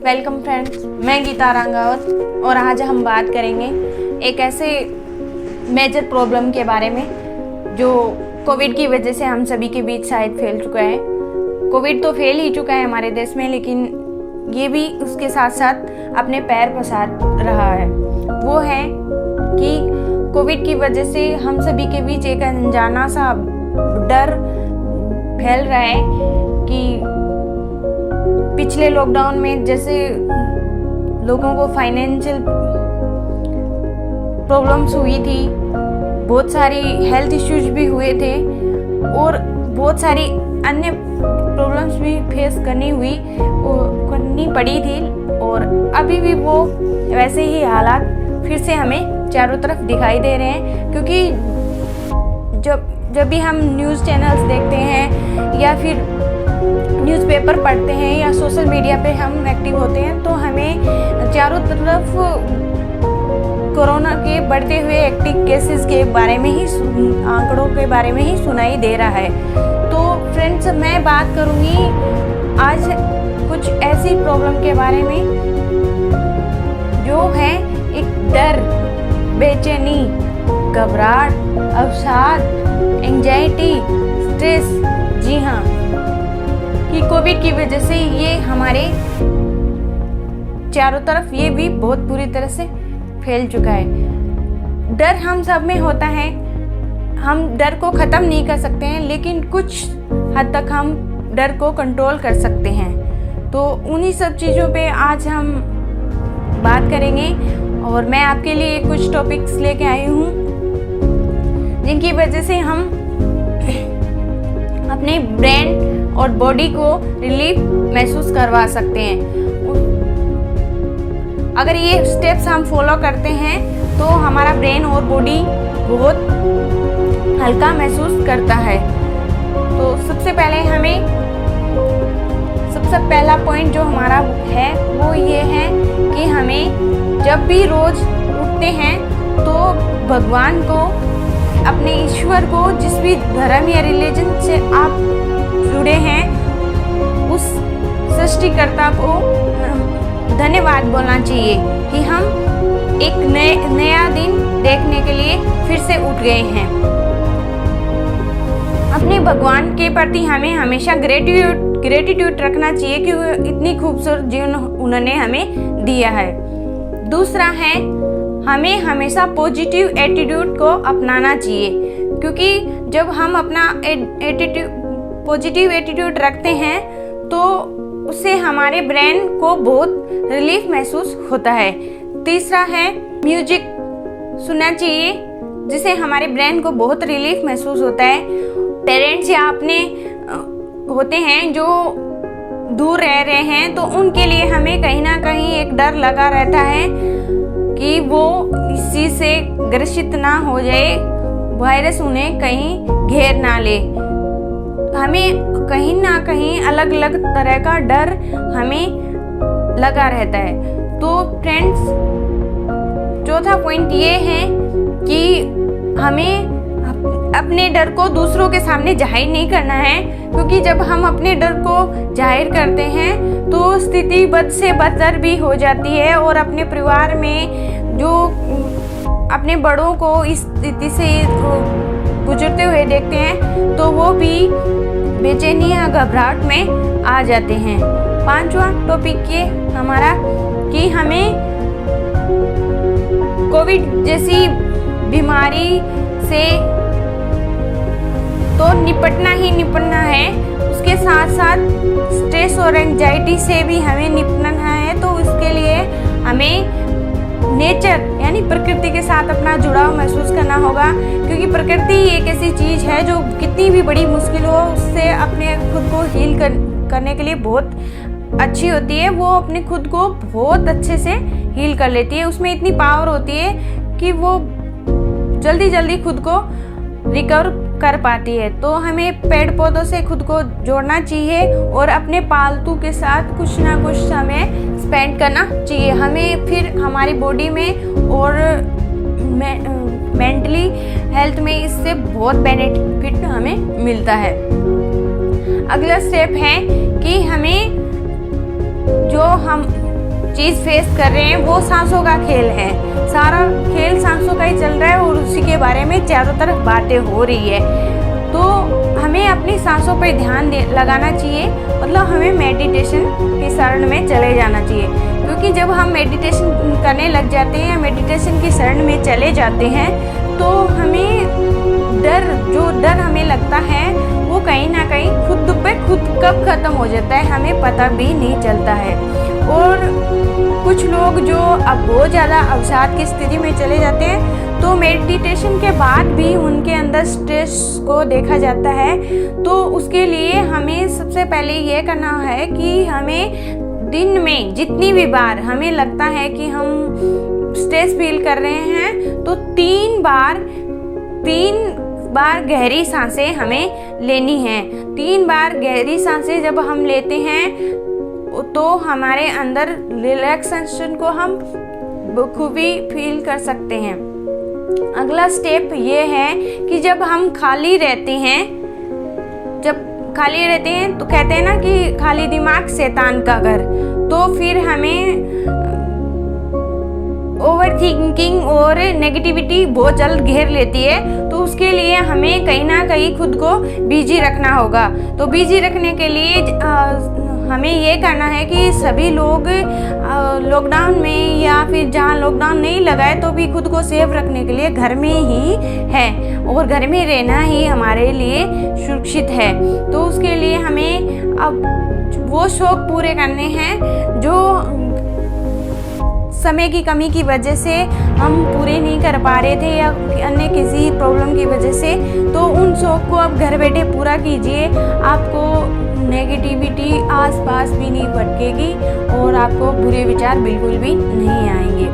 Welcome friends, मैं गीता रांगावत और आज हम बात करेंगे एक ऐसे मेजर प्रॉब्लम के बारे में जो कोविड की वजह से हम सभी के बीच शायद फैल चुका है। कोविड तो फैल ही चुका है हमारे देश में, लेकिन ये भी उसके साथ साथ अपने पैर पसार रहा है। वो है कि कोविड की वजह से हम सभी के बीच एक अनजाना सा डर फैल रहा है कि पिछले लॉकडाउन में जैसे लोगों को फाइनेंशियल प्रॉब्लम्स हुई थी, बहुत सारी हेल्थ इश्यूज भी हुए थे और बहुत सारी अन्य प्रॉब्लम्स भी फेस करनी पड़ी थी, और अभी भी वो वैसे ही हालात फिर से हमें चारों तरफ दिखाई दे रहे हैं। क्योंकि जब भी हम न्यूज़ चैनल्स देखते हैं या फिर न्यूज़पेपर पढ़ते हैं या सोशल मीडिया पे हम एक्टिव होते हैं, तो हमें चारों तरफ कोरोना के बढ़ते हुए एक्टिव केसेस के बारे में ही आंकड़ों के बारे में ही सुनाई दे रहा है। तो फ्रेंड्स, मैं बात करूँगी आज कुछ ऐसी प्रॉब्लम के बारे में जो है एक डर, बेचैनी, घबराहट, अवसाद, एंजाइटी, स्ट्रेस। जी हाँ, कि कोविड की वजह से ये हमारे चारों तरफ ये भी बहुत बुरी तरह से फैल चुका है। डर हम सब में होता है, हम डर को ख़त्म नहीं कर सकते हैं, लेकिन कुछ हद तक हम डर को कंट्रोल कर सकते हैं। तो उन्हीं सब चीज़ों पे आज हम बात करेंगे और मैं आपके लिए कुछ टॉपिक्स लेके आई हूँ जिनकी वजह से हम अपने ब्रेन और बॉडी को रिलीफ महसूस करवा सकते हैं। अगर ये स्टेप्स हम फॉलो करते हैं तो हमारा ब्रेन और बॉडी बहुत हल्का महसूस करता है। तो सबसे पहला पॉइंट जो हमारा है वो ये है कि हमें जब भी रोज उठते हैं तो भगवान को, अपने ईश्वर को, जिस भी धर्म या रिलीजन से आप जुड़े हैं, उस सृष्टिकर्ता को धन्यवाद बोलना चाहिए कि हम एक नया दिन देखने के लिए फिर से उठ गए हैं। अपने भगवान के प्रति हमें हमेशा ग्रेटिट्यूड रखना चाहिए कि वो इतनी खूबसूरत जीवन उन्होंने हमें दिया है। दूसरा है, हमें हमेशा पॉजिटिव एटीट्यूड को अपनाना चाहिए, क्योंकि जब हम अपना पॉजिटिव एटीट्यूड रखते हैं तो उससे हमारे ब्रेन को बहुत रिलीफ महसूस होता है। तीसरा है, म्यूजिक सुनना चाहिए जिससे हमारे ब्रेन को बहुत रिलीफ महसूस होता है। पेरेंट्स या अपने होते हैं जो दूर रह रहे हैं, तो उनके लिए हमें कहीं ना कहीं एक डर लगा रहता है कि वो इस चीज़ से ग्रसित ना हो जाए, वायरस उन्हें कहीं घेर ना ले। हमें कहीं ना कहीं अलग अलग तरह का डर हमें लगा रहता है। तो फ्रेंड्स, चौथा पॉइंट ये है कि हमें अपने डर को दूसरों के सामने जाहिर नहीं करना है, क्योंकि जब हम अपने डर को जाहिर करते हैं तो स्थिति बद से बदतर भी हो जाती है, और अपने परिवार में जो अपने बड़ों को इस स्थिति से गुजरते हुए देखते हैं तो वो भी बेचैनी या घबराहट में आ जाते हैं। पांचवा टॉपिक ये हमारा कि हमें कोविड जैसी बीमारी से तो निपटना ही निपटना है, उसके साथ साथ स्ट्रेस और एंजाइटी से भी हमें निपटना है। तो इसके लिए हमें नेचर यानी प्रकृति के साथ अपना जुड़ाव महसूस करना होगा, क्योंकि प्रकृति एक ऐसी चीज़ है जो कितनी भी बड़ी मुश्किल हो उससे अपने खुद को हील करने के लिए बहुत अच्छी होती है। वो अपने खुद को बहुत अच्छे से हील कर लेती है, उसमें इतनी पावर होती है कि वो जल्दी खुद को रिकवर कर पाती है। तो हमें पेड़ पौधों से खुद को जोड़ना चाहिए और अपने पालतू के साथ कुछ ना कुछ समय स्पेंड करना चाहिए। हमें फिर हमारी बॉडी में और मेंटली हेल्थ में इससे बहुत बेनिफिट हमें मिलता है। अगला स्टेप है कि हमें जो हम चीज़ फेस कर रहे हैं वो सांसों का खेल है। सारा खेल सांसों का ही चल रहा है और उसी के बारे में चारों तरफ बातें हो रही है। तो हमें अपनी सांसों पर ध्यान लगाना चाहिए, मतलब हमें मेडिटेशन की शरण में चले जाना चाहिए। क्योंकि जब हम मेडिटेशन करने लग जाते हैं या मेडिटेशन की शरण में चले जाते हैं तो हमें जो डर हमें लगता है वो कहीं ना कहीं खुद पे खुद कब ख़त्म हो जाता है हमें पता भी नहीं चलता है। और कुछ लोग जो अब बहुत ज़्यादा अवसाद की स्थिति में चले जाते हैं तो मेडिटेशन के बाद भी उनके अंदर स्ट्रेस को देखा जाता है। तो उसके लिए हमें सबसे पहले ये करना है कि हमें दिन में जितनी भी बार हमें लगता है कि हम स्ट्रेस फील कर रहे हैं तो 3 बार गहरी सांसें हमें लेनी है। 3 बार गहरी सांसें जब हम लेते हैं तो हमारे अंदर रिलैक्सेशन को हम बखूबी फील कर सकते हैं। अगला स्टेप ये है कि जब हम खाली रहते हैं तो कहते हैं ना कि खाली दिमाग शैतान का घर। तो फिर हमें ओवर थिंकिंग और नेगेटिविटी बहुत जल्द घेर लेती है। तो उसके लिए हमें कहीं ना कहीं खुद को बिजी रखना होगा। तो बिजी रखने के लिए हमें ये करना है कि सभी लोग लॉकडाउन में या फिर जहाँ लॉकडाउन नहीं लगा है तो भी खुद को सेफ रखने के लिए घर में ही है और घर में रहना ही हमारे लिए सुरक्षित है। तो उसके लिए हमें अब वो शौक पूरे करने हैं जो समय की कमी की वजह से हम पूरे नहीं कर पा रहे थे या अन्य किसी प्रॉब्लम की वजह से। तो उन शौक को अब घर बैठे पूरा कीजिए। आपको नेगेटिविटी आसपास भी नहीं भटकेगी और आपको बुरे विचार बिल्कुल भी नहीं आएंगे।